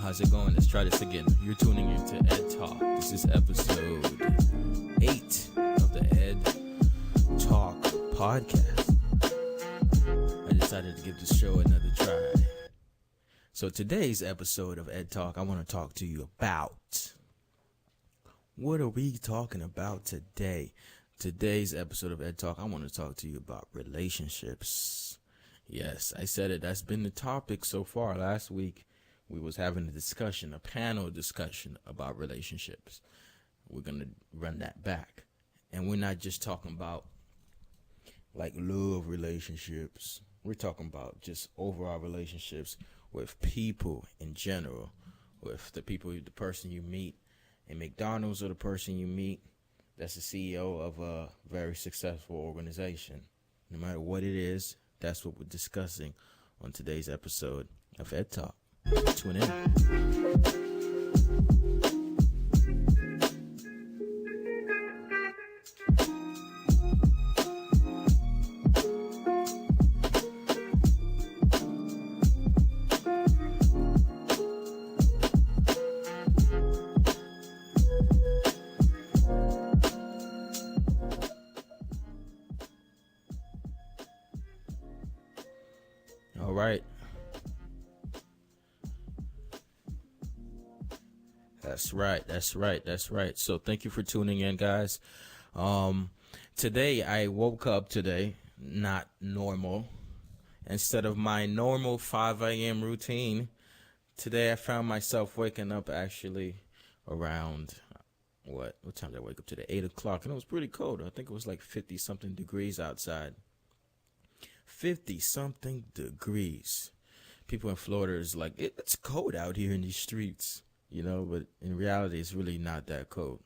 how's it going? Let's try this again. You're tuning into Ed Talk. This is episode 8 of the Ed Talk podcast. I decided to give this show another try. So today's episode of Ed Talk, I want to talk to you about... What are we talking about today? Today's episode of Ed Talk, I want to talk to you about relationships. Yes, I said it. That's been the topic so far. Last week, we was having a panel discussion about relationships. We're going to run that back. And we're not just talking about like love relationships. We're talking about just overall relationships with people in general, with the person you meet in McDonald's or the person you meet that's the CEO of a very successful organization. No matter what it is, that's what we're discussing on today's episode of Ed Talk. Tune in. All right. That's right. So thank you for tuning in, guys. Today I woke up not normal. Instead of my normal 5 a.m. routine, today I found myself waking up actually around, what time did I wake up today? 8 o'clock, and it was pretty cold. I think it was like 50-something degrees outside. 50-something degrees. People in Florida is like, it's cold out here in these streets, but in reality, it's really not that cold.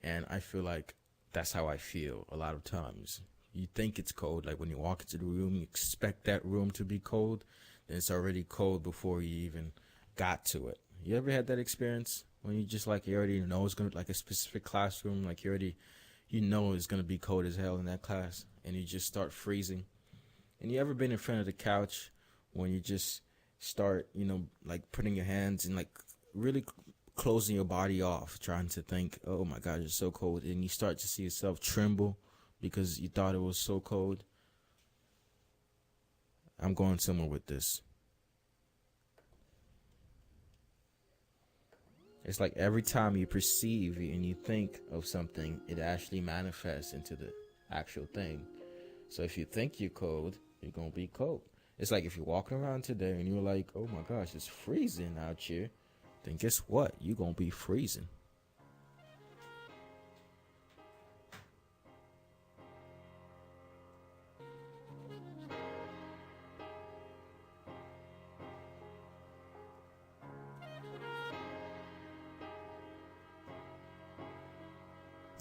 And I feel like that's how I feel a lot of times. You think it's cold, like when you walk into the room, you expect that room to be cold, then it's already cold before you even got to it. You ever had that experience when you just like, you already know it's going to, like a specific classroom, like you know it's going to be cold as hell in that class, and you just start freezing? And you ever been in front of the couch when you just start, like putting your hands and like really closing your body off, trying to think, oh my God, it's so cold, and you start to see yourself tremble because you thought it was so cold? I'm going somewhere with this. It's like every time you perceive and you think of something, it actually manifests into the actual thing. So if you think you're cold, you're going to be cold. It's like if you're walking around today and you're like, oh my gosh, it's freezing out here, then guess what? You're going to be freezing.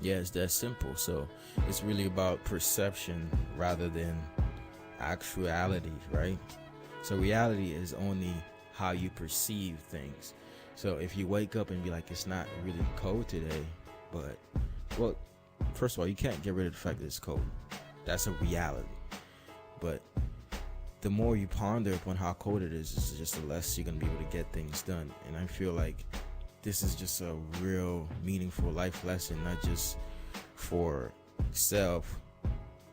Yeah, it's that simple. So it's really about perception rather than actuality, right? So reality is only how you perceive things. So if you wake up and be like, it's not really cold today, but, well, first of all, you can't get rid of the fact that it's cold. That's a reality. But the more you ponder upon how cold it is just the less you're going to be able to get things done. And I feel like this is just a real meaningful life lesson, not just for self,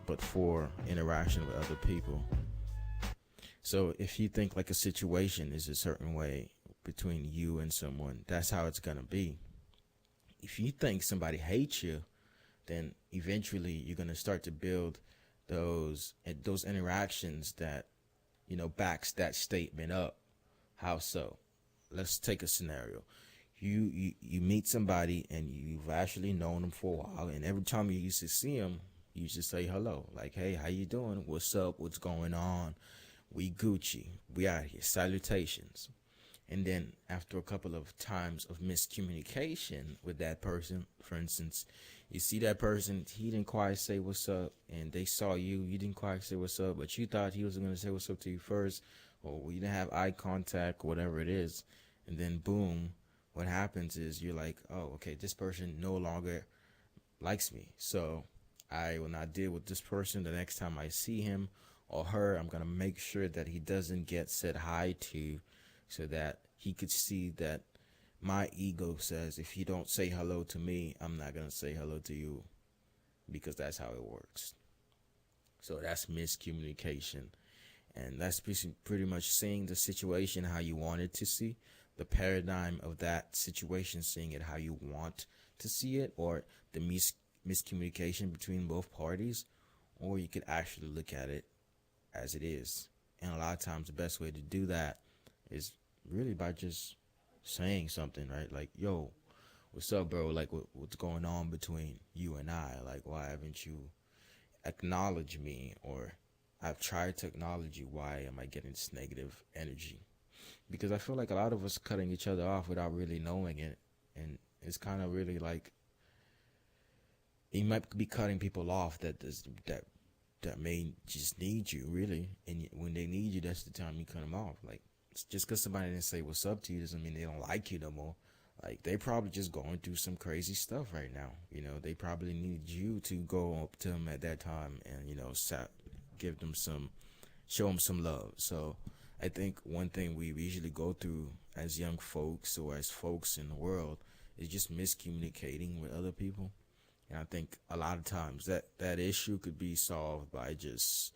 but for interaction with other people. So if you think like a situation is a certain way between you and someone, that's how it's going to be. If you think somebody hates you, then eventually you're going to start to build those interactions that, backs that statement up. How so? Let's take a scenario. You meet somebody and you've actually known them for a while, and every time you used to see them, you just say hello, like, hey, how you doing? What's up? What's going on? We Gucci. We out here. Salutations. And then after a couple of times of miscommunication with that person, for instance, you see that person, he didn't quite say what's up, and they saw you didn't quite say what's up, but you thought he was going to say what's up to you first, or you didn't have eye contact, whatever it is, and then boom, what happens is you're like, oh, okay, this person no longer likes me, so I will not deal with this person. The next time I see him or her, I'm going to make sure that he doesn't get said hi to, so that he could see that my ego says if you don't say hello to me, I'm not going to say hello to you, because that's how it works. So that's miscommunication. And that's pretty much seeing the situation how you want it to see, the paradigm of that situation, seeing it how you want to see it, or the miscommunication between both parties, or you could actually look at it as it is. And a lot of times the best way to do that is really by just saying something, right? Like, yo, what's up, bro? Like, what's going on between you and I? Like, why haven't you acknowledged me? Or I've tried to acknowledge you. Why am I getting this negative energy? Because I feel like a lot of us cutting each other off without really knowing it. And it's kind of really like, you might be cutting people off that may just need you, really. And when they need you, that's the time you cut them off. Like, just because somebody didn't say what's up to you doesn't mean they don't like you no more. Like, they probably just going through some crazy stuff right now. You know, they probably need you to go up to them at that time and, you know, give them show them some love. So I think one thing we usually go through as young folks or as folks in the world is just miscommunicating with other people. And I think a lot of times that issue could be solved by just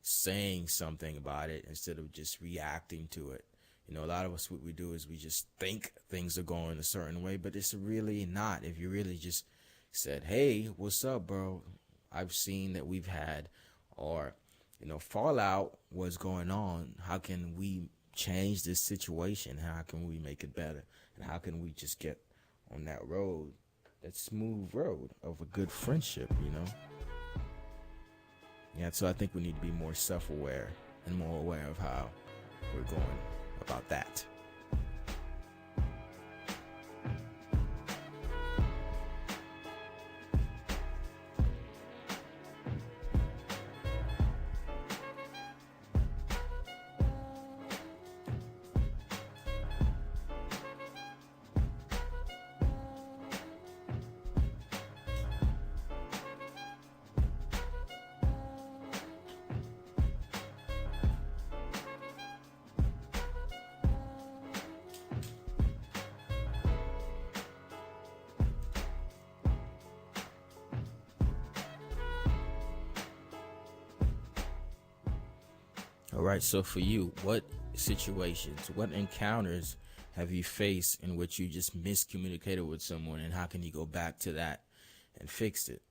saying something about it instead of just reacting to it. You know, a lot of us, what we do is we just think things are going a certain way, but it's really not. If you really just said, hey, what's up, bro? I've seen that we've had, or, you know, fallout, what's going on? How can we change this situation? How can we make it better? And how can we just get on that road, that smooth road of a good friendship, you know? Yeah, so I think we need to be more self-aware and more aware of how we're going about that. All right, so for you, what situations, what encounters have you faced in which you just miscommunicated with someone, and how can you go back to that and fix it?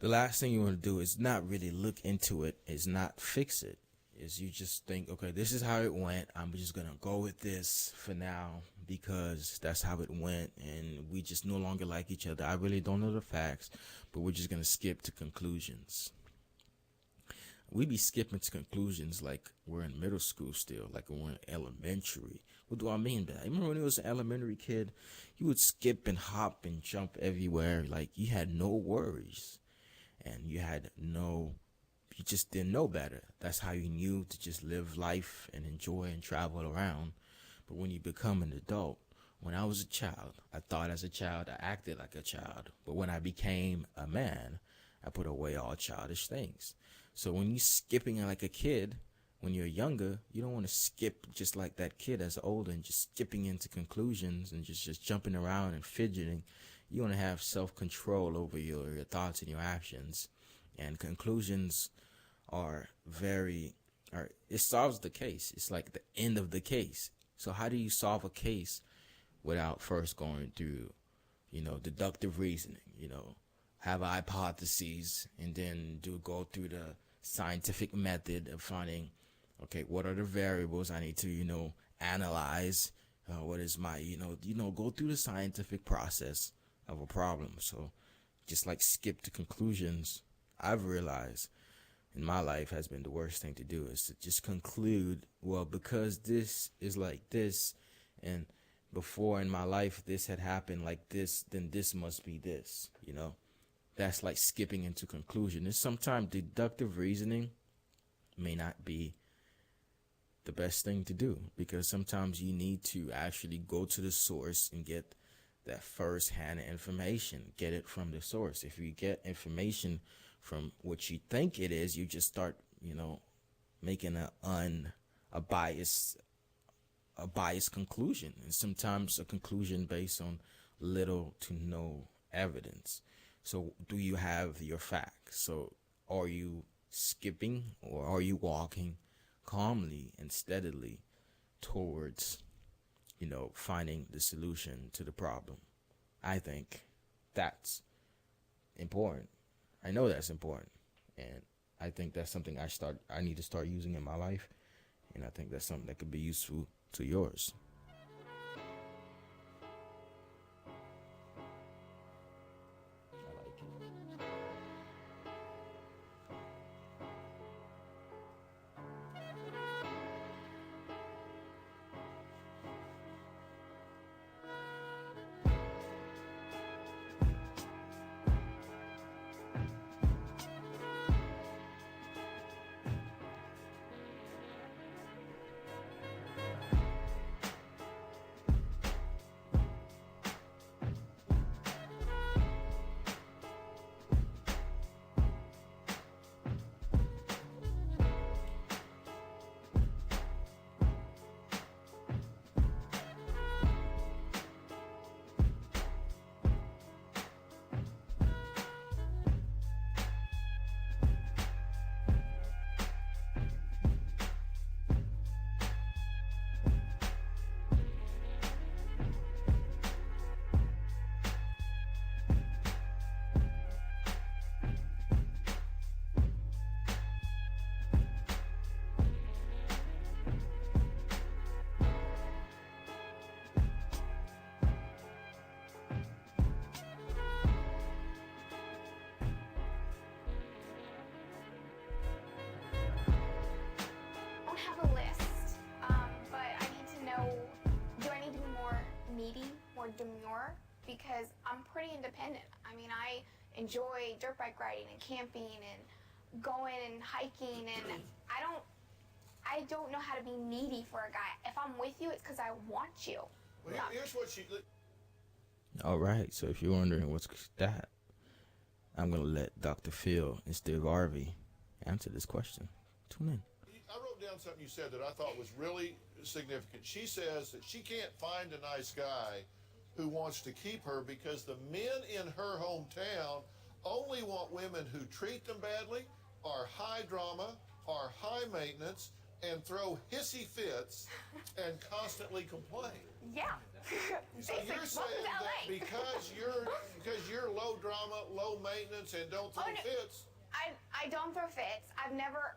The last thing you want to do is not really look into it, is not fix it. Is you just think, okay, this is how it went. I'm just going to go with this for now because that's how it went, and we just no longer like each other. I really don't know the facts, but we're just going to skip to conclusions. We be skipping to conclusions like we're in middle school still, like we're in elementary. What do I mean by that? I remember when you was an elementary kid, you would skip and hop and jump everywhere. Like, you had no worries, and you just didn't know better. That's how you knew to just live life and enjoy and travel around. But when you become an adult, when I was a child, I thought as a child, I acted like a child. But when I became a man, I put away all childish things. So when you're skipping like a kid, when you're younger, you don't want to skip just like that kid as older and just skipping into conclusions and just jumping around and fidgeting. You want to have self-control over your thoughts and your actions. And conclusions it solves the case. It's like the end of the case. So how do you solve a case without first going through, deductive reasoning, have hypotheses, and then go through the scientific method of finding, okay, what are the variables I need to, analyze? What is my, go through the scientific process of a problem. So just like skip to conclusions, I've realized in my life has been the worst thing to do, is to just conclude, well, because this is like this, and before in my life this had happened like this, then this must be this, That's like skipping into conclusion. And sometimes deductive reasoning may not be the best thing to do, because sometimes you need to actually go to the source and get that first-hand information. Get it from the source. If you get information from what you think it is, you just start, making a biased a biased conclusion, and sometimes a conclusion based on little to no evidence. So, do you have your facts? So, are you skipping or are you walking calmly and steadily towards, finding the solution to the problem? I think that's important. I know that's important, and I think that's something I need to start using in my life, and I think that's something that could be useful to yours. I like it. Don't have a list, but I need to know, do I need to be more needy, more demure? Because I'm pretty independent. I mean, I enjoy dirt bike riding and camping and going and hiking, and I don't know how to be needy for a guy. If I'm with you, it's because I want you. Well, here's what she. All right, so if you're wondering what's that, I'm going to let Dr. Phil and Steve Harvey answer this question. Tune in. I wrote down something you said that I thought was really significant. She says that she can't find a nice guy who wants to keep her because the men in her hometown only want women who treat them badly, are high drama, are high maintenance, and throw hissy fits and constantly complain. Yeah. So you're saying that because you're low drama, low maintenance, and don't throw fits. I don't throw fits. I've never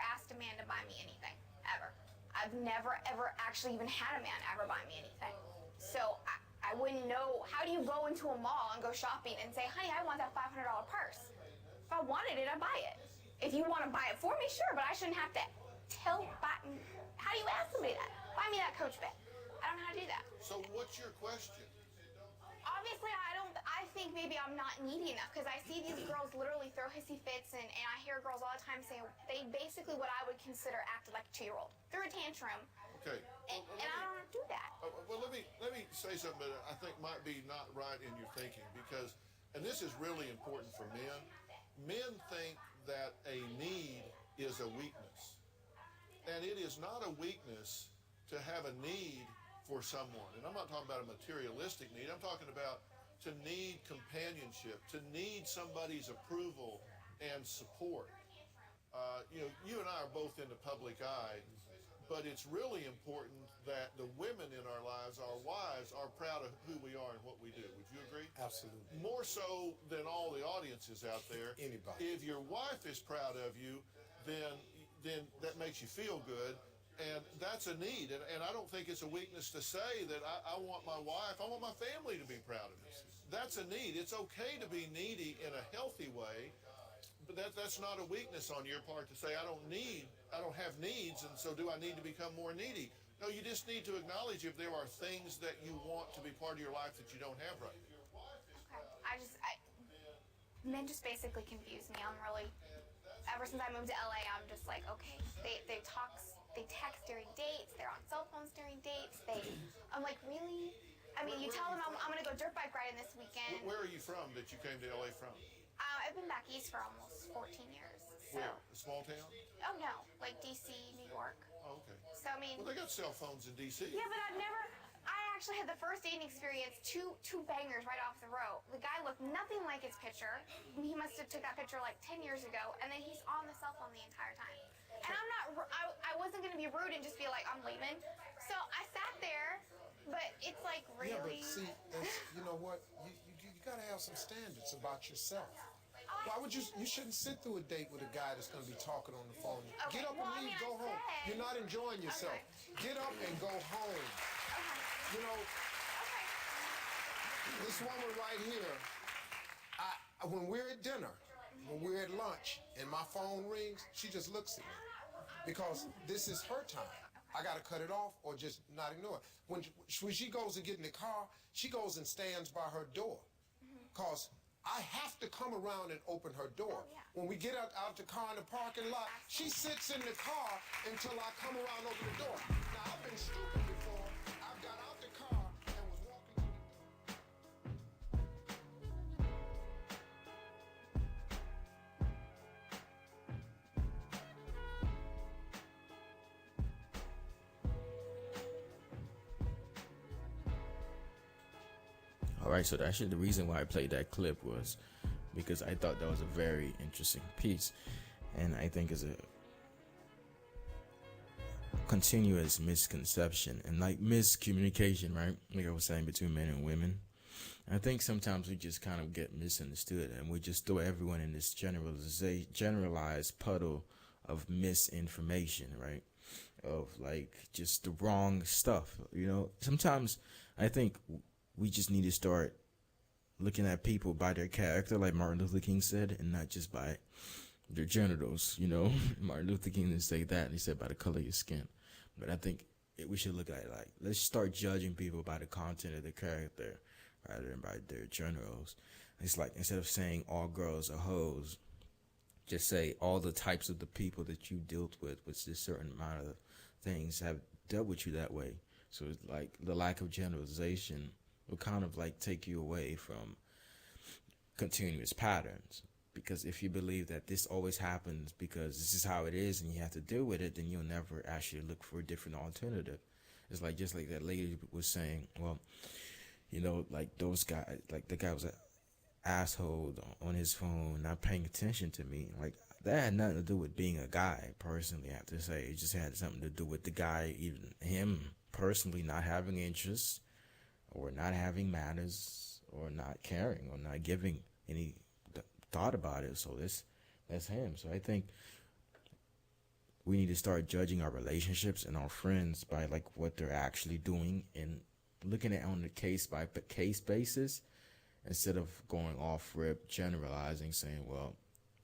asked a man to buy me anything, ever. I've never ever actually even had a man ever buy me anything. So I wouldn't know. How do you go into a mall and go shopping and say, honey, I want that $500 purse? If I wanted it, I'd buy it. If you want to buy it for me, sure, but I shouldn't have to how do you ask somebody that? Buy me that Coach bag. I don't know how to do that. So what's your question? Obviously, I think maybe I'm not needy enough because I see these girls literally throw hissy fits, and I hear girls all the time say they basically what I would consider acted like a 2-year-old. Threw a tantrum. Okay. And I don't want to do that. Well, let me say something that I think might be not right in your thinking because, and this is really important for men. Men think that a need is a weakness. And it is not a weakness to have a need for someone. And I'm not talking about a materialistic need. I'm talking about to need companionship, to need somebody's approval and support. You and I are both in the public eye, but it's really important that the women in our lives, our wives, are proud of who we are and what we do. Would you agree? Absolutely. More so than all the audiences out there. Anybody. If your wife is proud of you, then that makes you feel good, and that's a need. And I don't think it's a weakness to say that I want my wife, I want my family to be proud of me. That's a need. It's okay to be needy in a healthy way, but that's not a weakness on your part to say I don't have needs, and so do I need to become more needy? No, you just need to acknowledge if there are things that you want to be part of your life that you don't have right now. Okay. Men just basically confuse me. Ever since I moved to LA, I'm just like, okay, they text during dates, they're on cell phones during dates, I'm like, really? I mean, you tell them I'm gonna go dirt bike riding this weekend. Where are you from that you came to LA from? I've been back east for almost 14 years. So. Where? A small town? Oh no, like DC, New York. Oh, okay. So I mean, Well, they got cell phones in D.C. yeah, but I actually had the first dating experience, two bangers right off the row. The guy looked nothing like his picture. He must have took that picture like 10 years ago, and then he's on the cell phone the entire time. And I wasn't going to be rude and just be like, I'm leaving. So I sat there, but it's like, Yeah, really? but see, you know what? You got to have some standards about yourself. Why would you shouldn't sit through a date with a guy that's going to be talking on the phone. Okay, Get up well, and leave, go home. You're not enjoying yourself. Okay. Get up and go home. Okay. You know, Okay. this woman right here, when we're at dinner, when we're at lunch, and my phone rings, she just looks at me. Because this is her time. I got to cut it off or just not ignore it. When she goes to get in the car, she goes and stands by her door. Because I have to come around and open her door. Oh, yeah. When we get out the car in the parking lot, she sits in the car until I come around and open the door. Now, I've been stupid before. I got out the car and was walking in the door. All right, so actually the reason why I played that clip was because I thought that was a very interesting piece, and I think is a continuous misconception and like miscommunication, right? Like I was saying, between men and women. I think sometimes we just kind of get misunderstood, and we just throw everyone in this generalized puddle of misinformation, right? Of like just the wrong stuff, you know. Sometimes I think we just need to start looking at people by their character, like Martin Luther King said, and not just by their genitals, you know. Martin Luther King didn't say that. He said by the color of your skin. But I think we should look at it like, let's start judging people by the content of their character rather than by their genitals. It's like, instead of saying all girls are hoes, just say all the types of the people that you dealt with this certain amount of things have dealt with you that way. So it's like the lack of generalization will kind of like take you away from continuous patterns. Because if you believe that this always happens because this is how it is and you have to deal with it, then you'll never actually look for a different alternative. It's like, just like that lady was saying, well, you know, like those guys, like the guy was an asshole on his phone, not paying attention to me. Like, that had nothing to do with being a guy, personally, I have to say. It just had something to do with the guy, even him personally, not having interest, or not having manners, or not caring, or not giving any thought about it. So that's him. So I think we need to start judging our relationships and our friends by like what they're actually doing, and looking at it on a case by case basis, instead of going off rip generalizing, saying, well,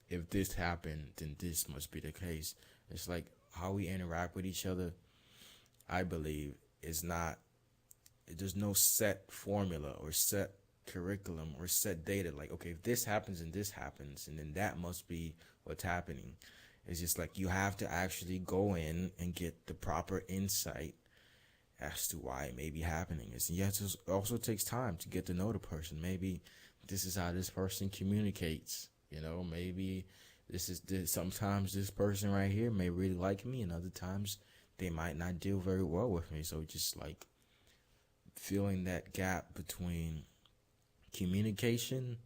if this happened, then this must be the case. It's like how we interact with each other, I believe, is not, there's no set formula or set curriculum or set data. Like, okay, if this happens and this happens, and then that must be what's happening. It's just like you have to actually go in and get the proper insight as to why it may be happening. It's, yes, it also takes time to get to know the person. Maybe this is how this person communicates. You know, maybe sometimes this person right here may really like me, and other times they might not deal very well with me. So just like filling that gap between communication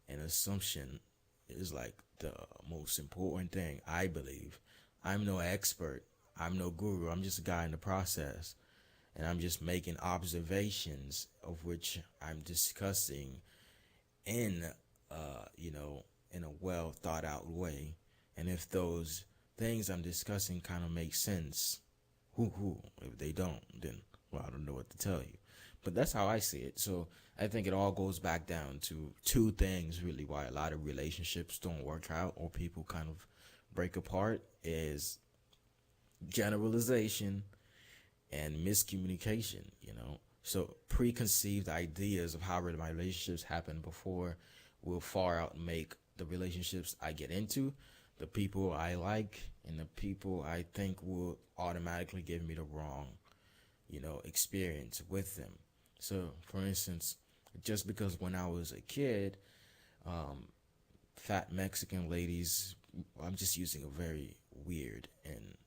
and assumption is like the most important thing, I believe. I'm no expert. I'm no guru. I'm just a guy in the process. And I'm just making observations of which I'm discussing in, in a well thought out way. And if those things I'm discussing kind of make sense, if they don't, then, well, I don't know what to tell you. But that's how I see it. So I think it all goes back down to two things, really, why a lot of relationships don't work out or people kind of break apart, is generalization and miscommunication, you know. So preconceived ideas of how my relationships happened before will far outmake the relationships I get into, the people I like, and the people I think will automatically give me the wrong, experience with them. So, for instance, just because when I was a kid, fat Mexican ladies, I'm just using a very weird and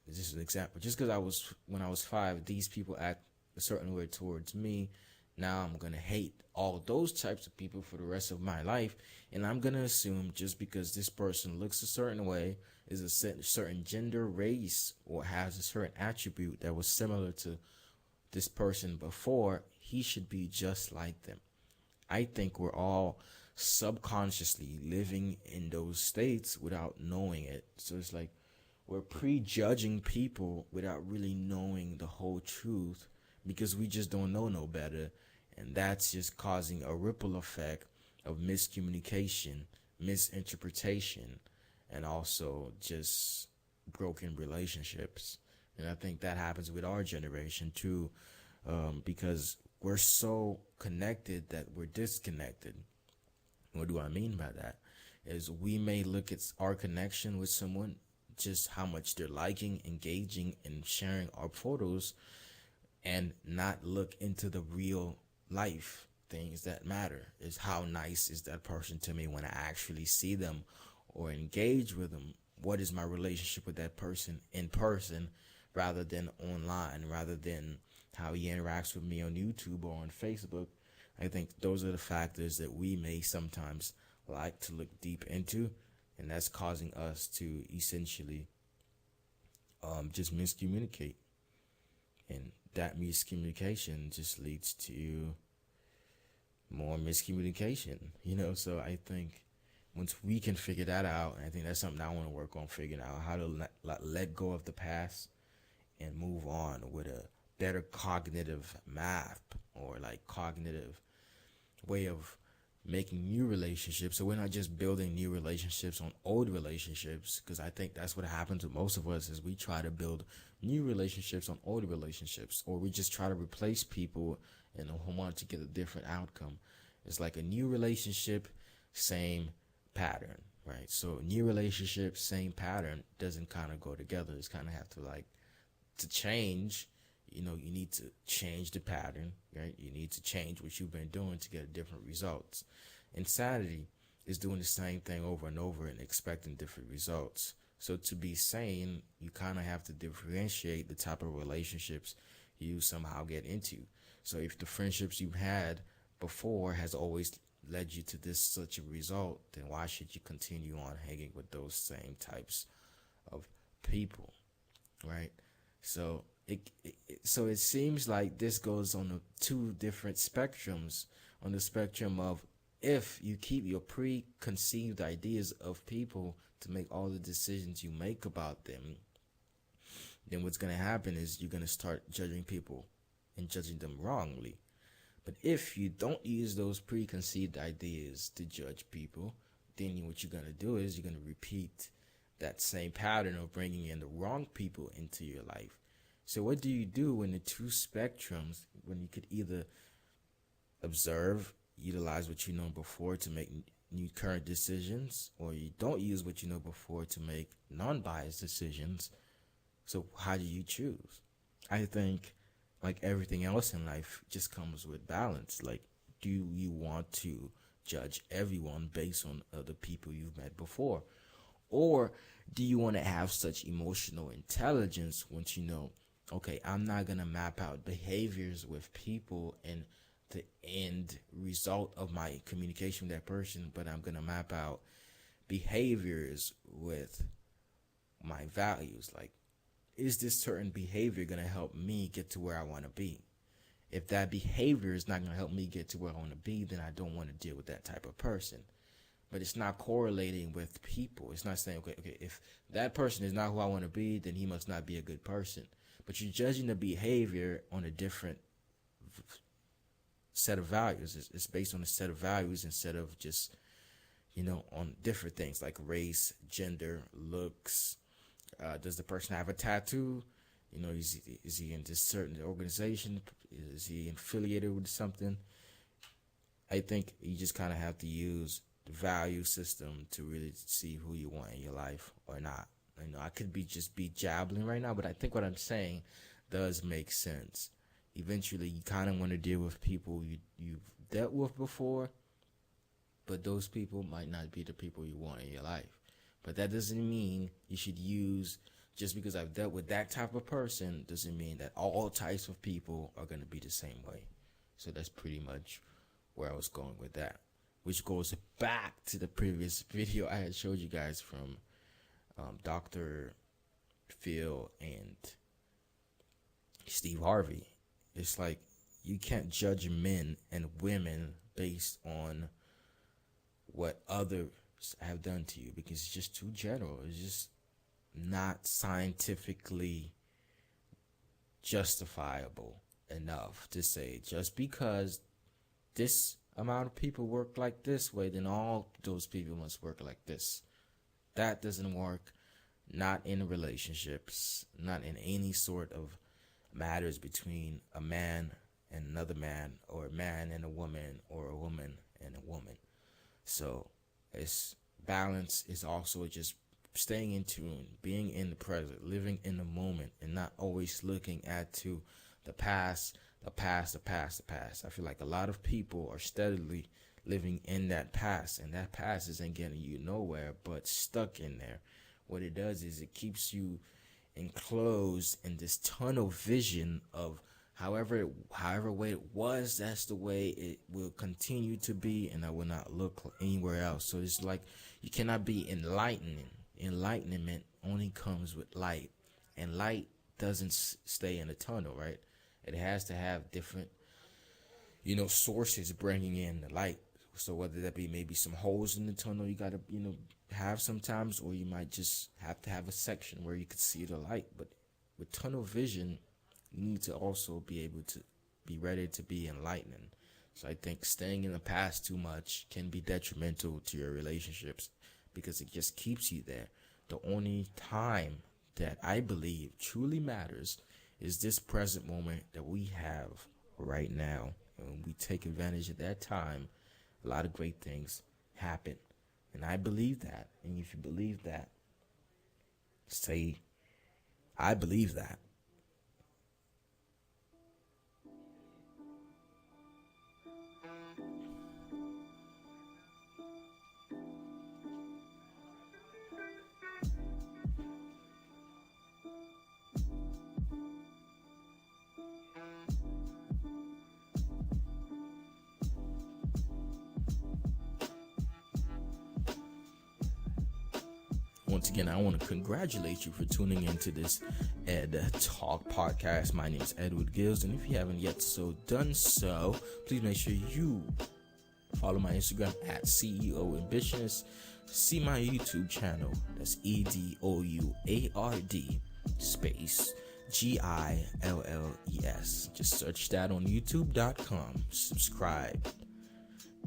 It's just an example. Just because when I was 5, these people act a certain way towards me. Now I'm going to hate all those types of people for the rest of my life. And I'm going to assume just because this person looks a certain way, is a certain gender, race, or has a certain attribute that was similar to this person before, he should be just like them. I think we're all subconsciously living in those states without knowing it. So it's like we're prejudging people without really knowing the whole truth because we just don't know no better. And that's just causing a ripple effect of miscommunication, misinterpretation, and also just broken relationships. And I think that happens with our generation too, because we're so connected that we're disconnected. What do I mean by that? Is we may look at our connection with someone, just how much they're liking, engaging, and sharing our photos, and not look into the real life things that matter. Is how nice is that person to me when I actually see them or engage with them? What is my relationship with that person in person rather than online, rather than how he interacts with me on YouTube or on Facebook? I think those are the factors that we may sometimes like to look deep into, and that's causing us to essentially just miscommunicate. And that miscommunication just leads to more miscommunication, so I think once we can figure that out, and I think that's something I want to work on, figuring out how to let go of the past and move on with a better cognitive map, or like cognitive way of making new relationships. So we're not just building new relationships on old relationships, because I think that's what happens with most of us, is we try to build new relationships on old relationships, or we just try to replace people and want to get a different outcome. It's like a new relationship, same pattern, right? So new relationship, same pattern doesn't kind of go together. It's kind of have to change. You need to change the pattern, right? You need to change what you've been doing to get different results. Insanity is doing the same thing over and over and expecting different results. So to be sane, you kind of have to differentiate the type of relationships you somehow get into. So if the friendships you had before has always led you to this such a result, then why should you continue on hanging with those same types of people, right? So it seems like this goes on the two different spectrums. On the spectrum of, if you keep your preconceived ideas of people to make all the decisions you make about them, then what's going to happen is you're going to start judging people and judging them wrongly. But if you don't use those preconceived ideas to judge people, then what you're going to do is you're going to repeat that same pattern of bringing in the wrong people into your life. So what do you do when the two spectrums, when you could either observe, utilize what you know before to make new current decisions, or you don't use what you know before to make non-biased decisions? So how do you choose? I think, like everything else in life, just comes with balance. Like, do you want to judge everyone based on other people you've met before? Or do you want to have such emotional intelligence once you know, okay, I'm not going to map out behaviors with people and the end result of my communication with that person, but I'm going to map out behaviors with my values. Like, is this certain behavior going to help me get to where I want to be? If that behavior is not going to help me get to where I want to be, then I don't want to deal with that type of person. But it's not correlating with people. It's not saying, okay, if that person is not who I want to be, then he must not be a good person. But you're judging the behavior on a different set of values. It's based on a set of values instead of just, on different things like race, gender, looks. Does the person have a tattoo? Is he in this certain organization? Is he affiliated with something? I think you just kind of have to use the value system to really see who you want in your life or not. I could be jabbling right now, but I think what I'm saying does make sense. Eventually, you kind of want to deal with people you've dealt with before, but those people might not be the people you want in your life. But that doesn't mean you should use just because I've dealt with that type of person doesn't mean that all types of people are going to be the same way. So that's pretty much where I was going with that, which goes back to the previous video I had showed you guys from Dr. Phil and Steve Harvey. It's like you can't judge men and women based on what others have done to you, because it's just too general. It's just not scientifically justifiable enough to say just because this amount of people work like this way, then all those people must work like this. That doesn't work. Not in relationships, not in any sort of matters between a man and another man, or a man and a woman, or a woman and a woman. So it's balance is also just staying in tune, being in the present, living in the moment, and not always looking at to the past. I feel like a lot of people are steadily living in that past, and that past isn't getting you nowhere but stuck in there. What it does is it keeps you enclosed in this tunnel vision of however way it was, that's the way it will continue to be, and I will not look anywhere else. So it's like you cannot be enlightening. Enlightenment only comes with light, and light doesn't stay in the tunnel, right? It has to have different, sources bringing in the light. So whether that be maybe some holes in the tunnel you gotta, have sometimes, or you might just have to have a section where you can see the light. But with tunnel vision, you need to also be able to be ready to be enlightening. So I think staying in the past too much can be detrimental to your relationships, because it just keeps you there. The only time that I believe truly matters is this present moment that we have right now. And when we take advantage of that time, a lot of great things happen. And I believe that. And if you believe that, say, I believe that. Once again, I want to congratulate you for tuning into this Ed Talk podcast. My name is Edward Gills, and if you haven't yet done so, please make sure you follow my Instagram at CEO Ambitionist. See my YouTube channel. That's EDOUARD space GILLES. Just search that on YouTube.com. Subscribe.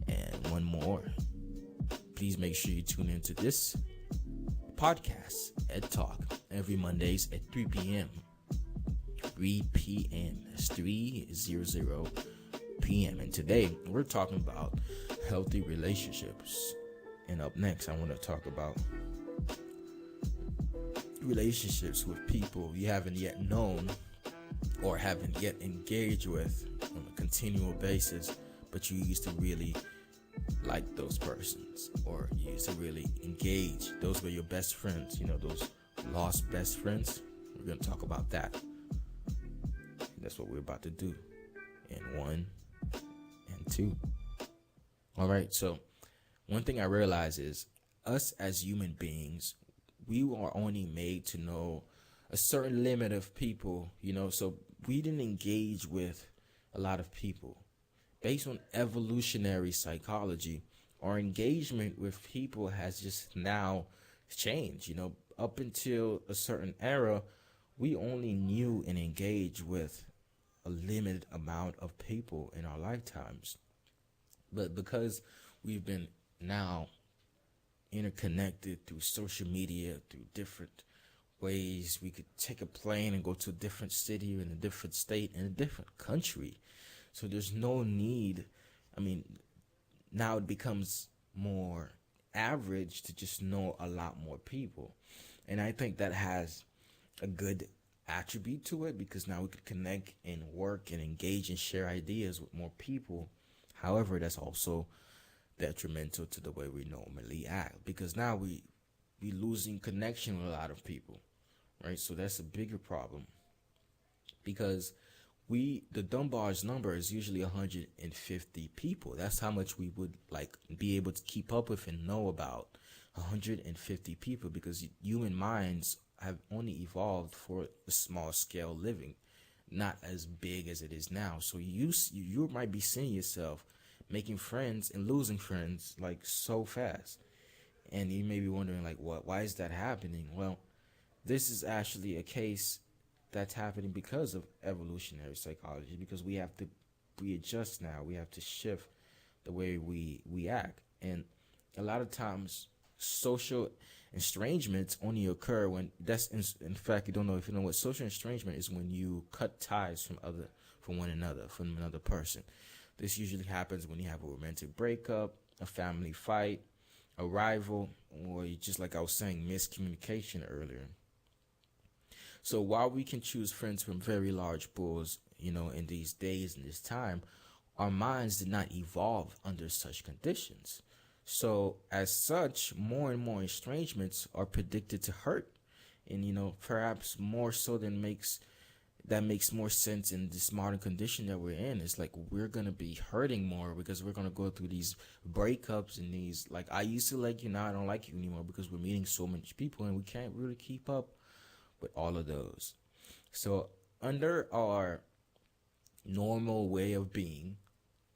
And one more. Please make sure you tune into this podcast, Ed Talk, every Mondays at 3 p.m. 3 p.m. That's 3:00 p.m. And today we're talking about healthy relationships. And up next, I want to talk about relationships with people you haven't yet known or haven't yet engaged with on a continual basis, but you used to really like those persons, or you used to really engage. Those were your best friends, those lost best friends. We're going to talk about that. That's what we're about to do in 1 and 2. All right, so one thing I realize is us as human beings, we are only made to know a certain limit of people, so we didn't engage with a lot of people. Based on evolutionary psychology, our engagement with people has just now changed. Up until a certain era, we only knew and engaged with a limited amount of people in our lifetimes. But because we've been now interconnected through social media, through different ways, we could take a plane and go to a different city in a different state in a different country. So there's no need. Now it becomes more average to just know a lot more people. And I think that has a good attribute to it, because now we could connect and work and engage and share ideas with more people. However, that's also detrimental to the way we normally act, because now we losing connection with a lot of people, right? So that's a bigger problem because the Dunbar's number is usually 150 people. That's how much we would like be able to keep up with and know about 150 people, because human minds have only evolved for a small scale living, not as big as it is now. So you might be seeing yourself making friends and losing friends like so fast, and you may be wondering like, why is that happening? Well, this is actually a case that's happening because of evolutionary psychology, because we have to readjust now. We have to shift the way we act. And a lot of times social estrangements only occur when in fact, you don't know if you know what social estrangement is, when you cut ties from one another, from another person. This usually happens when you have a romantic breakup, a family fight, a rival, or just like I was saying, miscommunication earlier. So while we can choose friends from very large pools, in these days and this time, our minds did not evolve under such conditions. So as such, more and more estrangements are predicted to hurt. And, perhaps more so than makes more sense in this modern condition that we're in. It's like we're going to be hurting more because we're going to go through these breakups and these, like, I used to like you, now I don't like you anymore, because we're meeting so many people and we can't really keep up with all of those. So under our normal way of being,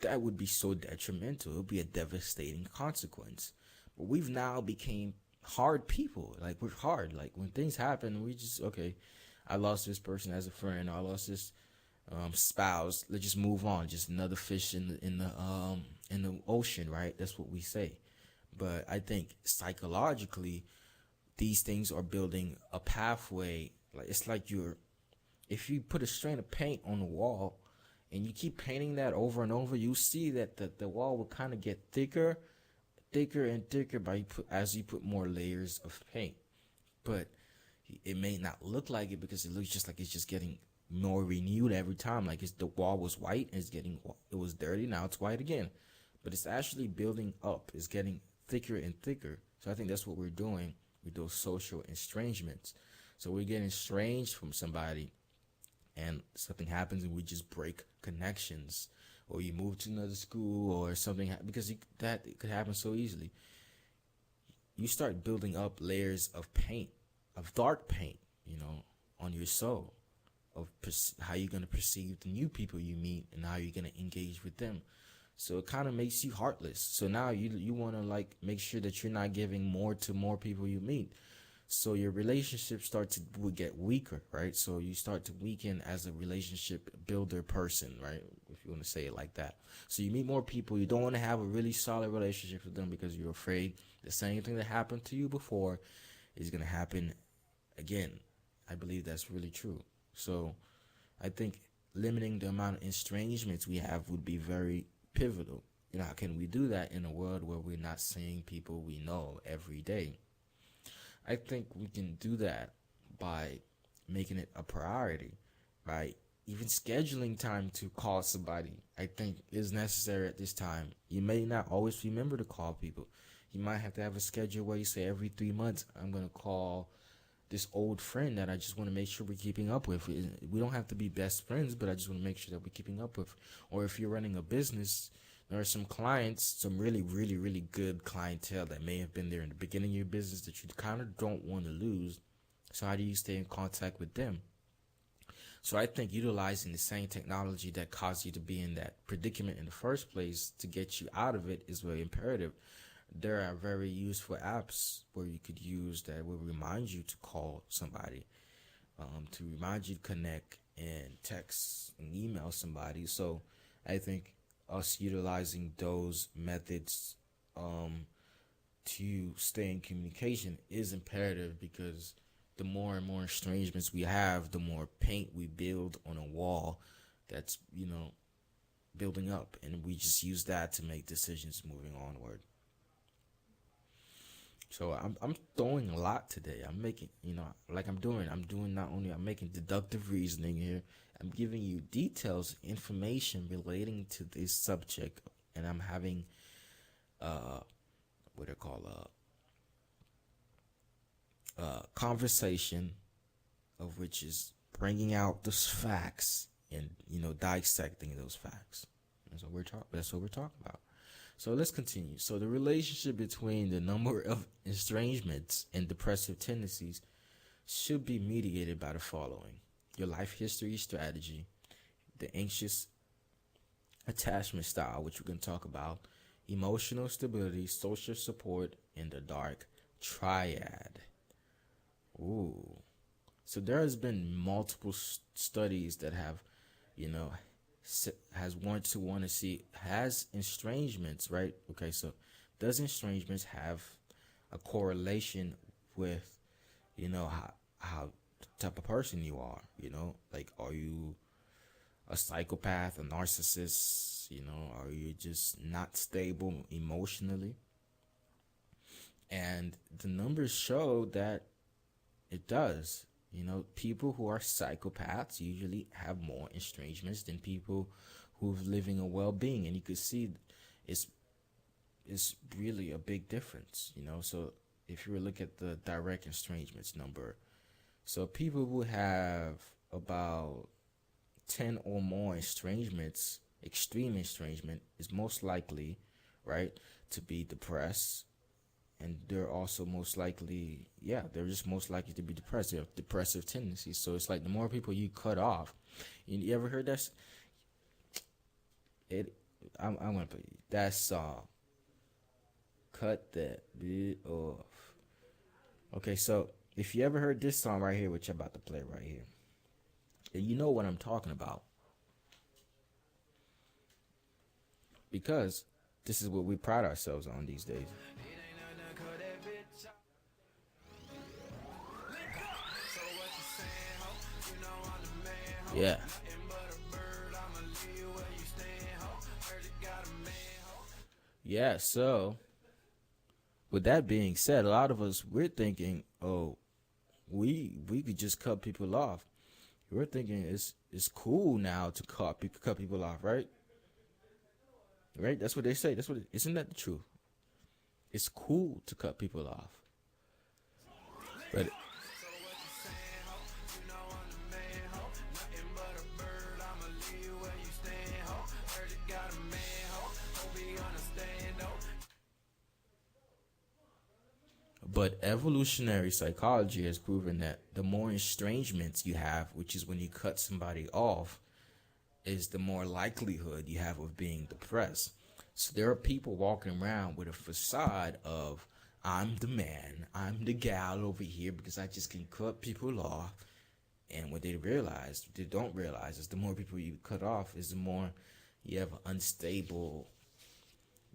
that would be so detrimental. It would be a devastating consequence. But we've now became hard people. Like, we're hard. Like, when things happen, we just, okay, I lost this person as a friend, or I lost this spouse. Let's just move on. Just another fish in the ocean, right? That's what we say. But I think psychologically, these things are building a pathway. Like, it's like if you put a strand of paint on the wall and you keep painting that over and over, you see that the wall will kind of get thicker and thicker as you put more layers of paint. But it may not look like it, because it looks just like it's just getting more renewed every time. Like, the wall was white and it was dirty, now it's white again. But it's actually building up. It's getting thicker and thicker. So I think that's what we're doing with those social estrangements. So we're getting estranged from somebody, and something happens and we just break connections, or you move to another school or something, because that could happen so easily. You start building up layers of paint, of dark paint, on your soul, of how you're going to perceive the new people you meet and how you're going to engage with them. So it kind of makes you heartless. So now you want to like make sure that you're not giving more to more people you meet. So your relationships would get weaker, right? So you start to weaken as a relationship builder person, right? If you want to say it like that. So you meet more people. You don't want to have a really solid relationship with them because you're afraid the same thing that happened to you before is going to happen again. I believe that's really true. So I think limiting the amount of estrangements we have would be very pivotal. How can we do that in a world where we're not seeing people we know every day? I think we can do that by making it a priority, by even scheduling time to call somebody. I think is necessary at this time. You may not always remember to call people. You might have to have a schedule where you say every 3 months, I'm going to call this old friend that I just want to make sure we're keeping up with. We don't have to be best friends, but I just want to make sure that we're keeping up with. Or if you're running a business, there are some clients, some really, really, really good clientele that may have been there in the beginning of your business that you kind of don't want to lose. So how do you stay in contact with them? So I think utilizing the same technology that caused you to be in that predicament in the first place to get you out of it is very imperative. There are very useful apps where you could use that will remind you to call somebody, to remind you to connect and text and email somebody. So I think us utilizing those methods to stay in communication is imperative, because the more and more estrangements we have, the more paint we build on a wall that's, building up, and we just use that to make decisions moving onward. So I'm throwing a lot today. I'm making, I'm making deductive reasoning here. I'm giving you details, information relating to this subject, and I'm having, conversation of which is bringing out those facts and dissecting those facts. That's what we're talking about. So let's continue. So the relationship between the number of estrangements and depressive tendencies should be mediated by the following: your life history strategy, the anxious attachment style, which we're going to talk about, emotional stability, social support, and the dark triad. Ooh. So there has been multiple studies that have, want to see, has estrangements, right? Okay, so does estrangements have a correlation with, how type of person you are? Like, are you a psychopath, a narcissist? Are you just not stable emotionally? And the numbers show that it does. People who are psychopaths usually have more estrangements than people who's living a well-being, and you could see it's really a big difference. So if you look at the direct estrangements number, so people who have about 10 or more estrangements, extreme estrangement, is most likely, right, to be depressed. And they're also most likely, they're just most likely to be depressed. They have depressive tendencies. So it's like the more people you cut off, you ever heard that? I'm gonna play that song. Cut that bit off. Okay, so if you ever heard this song right here, which I'm about to play right here, then you know what I'm talking about. Because this is what we pride ourselves on these days. Yeah. Yeah, so with that being said, a lot of us, we're thinking, oh, we could just cut people off. We're thinking it's cool now to cut people off, right? Right? That's what they say. Isn't that the truth? It's cool to cut people off. But evolutionary psychology has proven that the more estrangements you have, which is when you cut somebody off, is the more likelihood you have of being depressed. So there are people walking around with a facade of, I'm the man, I'm the gal over here because I just can cut people off. And what they don't realize is the more people you cut off is the more you have unstable,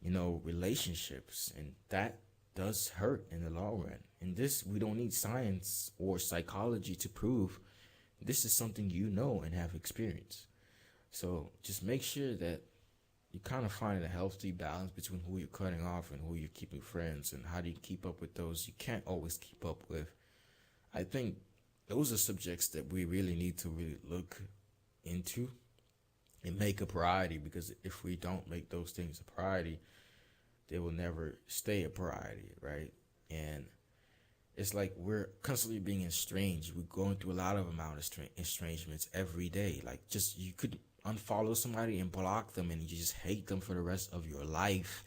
relationships. And that does hurt in the long run. And this, we don't need science or psychology to prove. This is something and have experienced. So just make sure that you kind of find a healthy balance between who you're cutting off and who you're keeping friends, and how do you keep up with those you can't always keep up with. I think those are subjects that we really need to really look into and make a priority, because if we don't make those things a priority, they will never stay a priority, right? And it's like we're constantly being estranged. We're going through a lot of amount of estrangements every day. Like, just, you could unfollow somebody and block them and you just hate them for the rest of your life.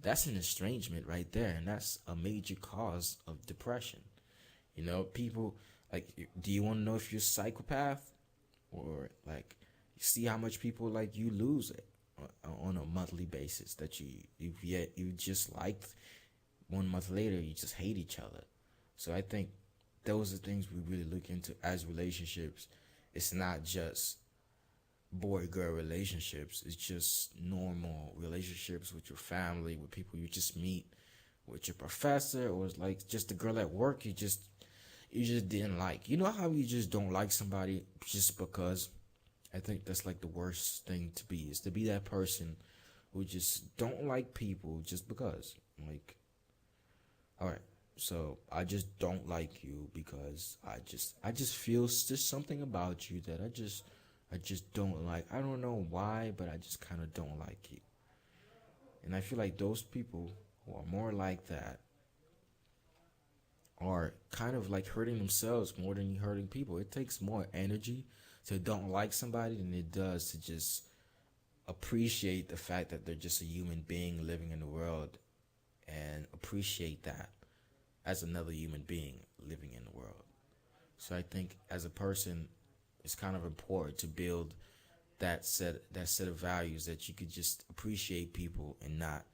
That's an estrangement right there, and that's a major cause of depression. People, like, do you want to know if you're a psychopath? Or, like, see how much people like you lose it on a monthly basis that you just liked. 1 month later, you just hate each other. So I think those are things we really look into as relationships. It's not just boy-girl relationships. It's just normal relationships with your family, with people you just meet, with your professor, or it's like just the girl at work you just didn't like. You know how you just don't like somebody just because? I think that's like the worst thing to be, is to be that person who just don't like people just because. Like, all right, so I just don't like you because I just feel there's something about you that I just don't like. I don't know why, but I just kind of don't like you. And I feel like those people who are more like that are kind of like hurting themselves more than you hurting people. It takes more energy to don't like somebody than it does to just appreciate the fact that they're just a human being living in the world, and appreciate that as another human being living in the world. So I think as a person, it's kind of important to build that set of values that you could just appreciate people and not,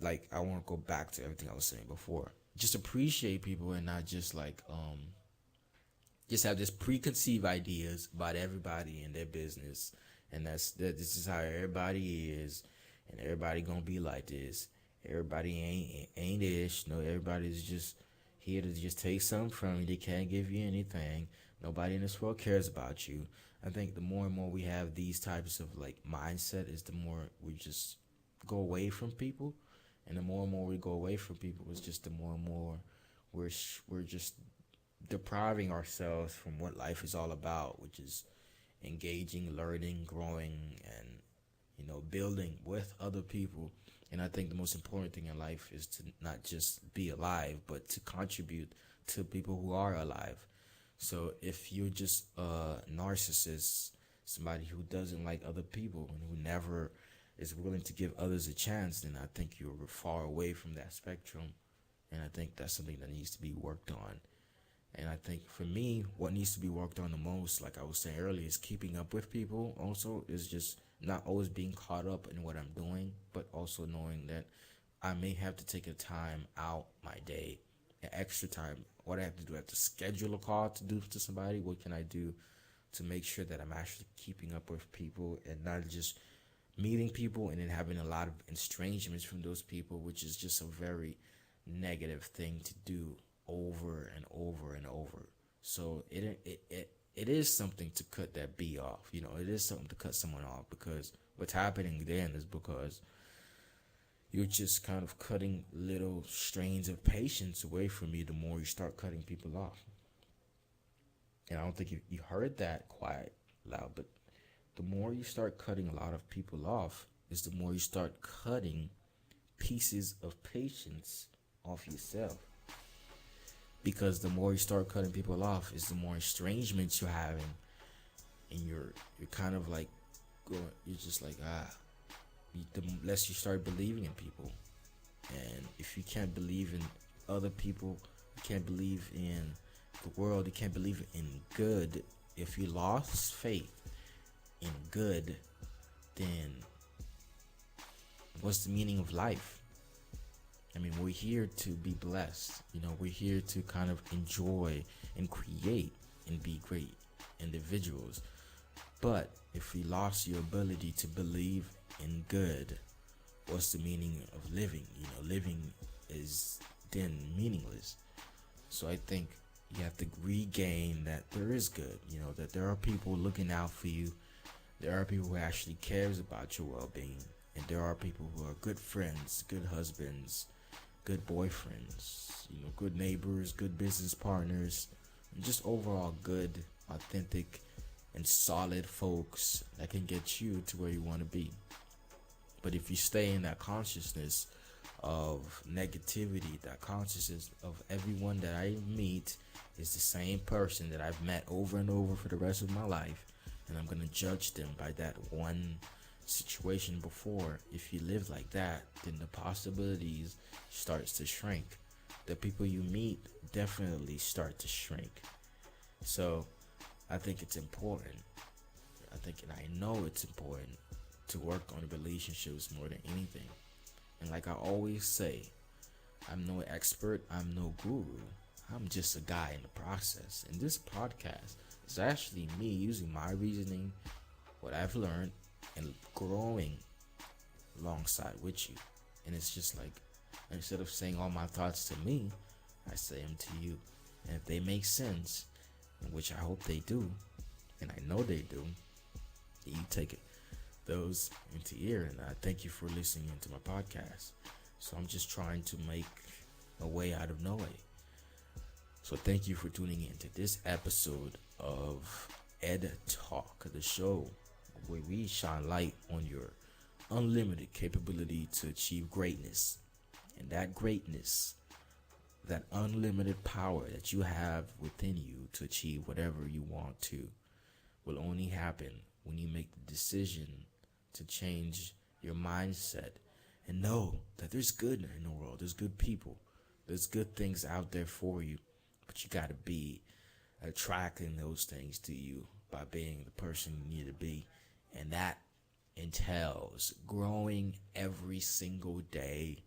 like, I want to go back to everything I was saying before. Just appreciate people and not just like just have this preconceived ideas about everybody and their business, and that this is how everybody is, and everybody gonna be like this. Everybody ain't ish. No, everybody's just here to just take something from you. They can't give you anything. Nobody in this world cares about you. I think the more and more we have these types of like mindset, is the more we just go away from people, and the more and more we go away from people, is just the more and more we're just depriving ourselves from what life is all about, which is engaging, learning, growing, and building with other people. And I think the most important thing in life is to not just be alive, but to contribute to people who are alive. So if you're just a narcissist, somebody who doesn't like other people and who never is willing to give others a chance, then I think you're far away from that spectrum. And I think that's something that needs to be worked on. And I think for me, what needs to be worked on the most, like I was saying earlier, is keeping up with people. Also, is just not always being caught up in what I'm doing, but also knowing that I may have to take a time out my day, an extra time. What I have to do, I have to schedule a call to do to somebody. What can I do to make sure that I'm actually keeping up with people and not just meeting people and then having a lot of estrangements from those people, which is just a very negative thing to do over and over and over. So it is something to cut that B off. It is something to cut someone off, because what's happening then is because you're just kind of cutting little strains of patience away from you the more you start cutting people off. And I don't think you heard that quite loud, but the more you start cutting a lot of people off is the more you start cutting pieces of patience off yourself. Because the more you start cutting people off is the more estrangements you're having, and you're kind of like you're just like the less you start believing in people. And if you can't believe in other people, you can't believe in the world, you can't believe in good. If you lost faith in good, then what's the meaning of life? I mean, we're here to be blessed. We're here to kind of enjoy and create and be great individuals. But if we lost your ability to believe in good, what's the meaning of living? Living is then meaningless. So I think you have to regain that there is good, that there are people looking out for you. There are people who actually cares about your well-being. And there are people who are good friends, good husbands, good boyfriends, good neighbors, good business partners, and just overall good, authentic, and solid folks that can get you to where you want to be. But if you stay in that consciousness of negativity, that consciousness of everyone that I meet is the same person that I've met over and over for the rest of my life, and I'm going to judge them by that one situation before. If you live like that, then the possibilities starts to shrink. The people you meet definitely start to shrink. So I think it's important. And I know it's important to work on relationships more than anything. And like I always say, I'm no expert, I'm no guru. I'm just a guy in the process. And this podcast is actually me using my reasoning, what I've learned, and growing alongside with you. And it's just like, instead of saying all my thoughts to me, I say them to you. And if they make sense, which I hope they do, and I know they do, you take those into ear. And I thank you for listening to my podcast. So I'm just trying to make a way out of no way. So thank you for tuning in to this episode of Ed Talk, the show where we shine light on your unlimited capability to achieve greatness. And that greatness that unlimited power that you have within you to achieve whatever you want to will only happen when you make the decision to change your mindset and know that there's good in the world. There's good people. There's good things out there for you. But you got to be attracting those things to you by being the person you need to be. And that entails growing every single day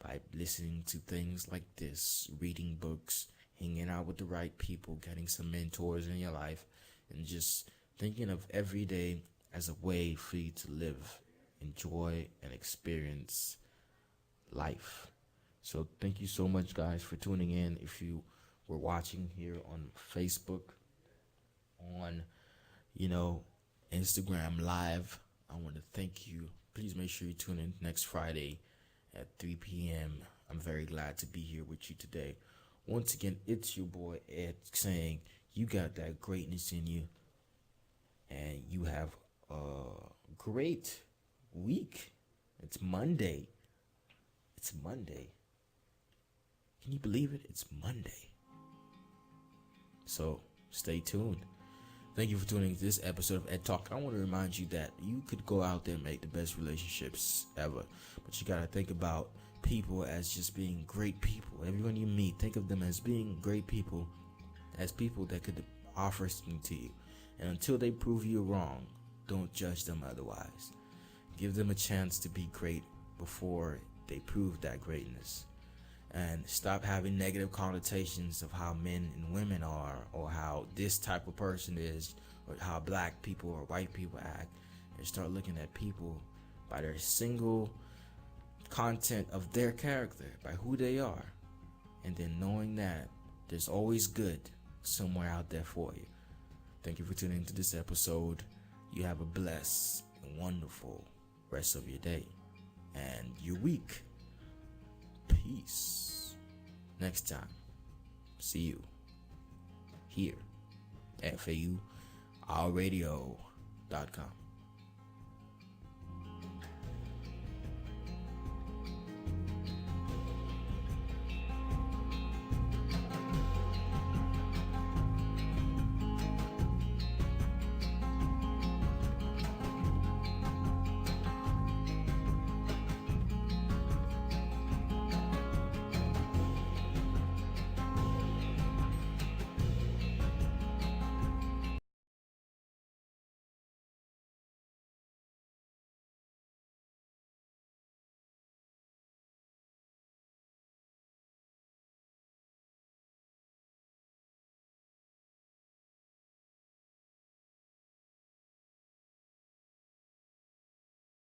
by listening to things like this, reading books, hanging out with the right people, getting some mentors in your life, and just thinking of every day as a way for you to live, enjoy, and experience life. So thank you so much, guys, for tuning in. If you were watching here on Facebook, on, Instagram Live, I want to thank you. Please make sure you tune in next Friday at 3 p.m. I'm very glad to be here with you today. Once again, it's your boy Ed saying you got that greatness in you, and you have a great week. It's Monday. It's Monday. Can you believe it? It's Monday. So stay tuned. Thank you for tuning into this episode of Ed Talk. I want to remind you that you could go out there and make the best relationships ever, but you got to think about people as just being great people. Everyone you meet, think of them as being great people, as people that could offer something to you. And until they prove you wrong, don't judge them otherwise. Give them a chance to be great before they prove that greatness. And stop having negative connotations of how men and women are, or how this type of person is, or how black people or white people act, and start looking at people by their single content of their character, by who they are, and then knowing that there's always good somewhere out there for you. Thank you for tuning into this episode. You have a blessed and wonderful rest of your day and your week. Peace. Next time, see you here at FAURadio.com.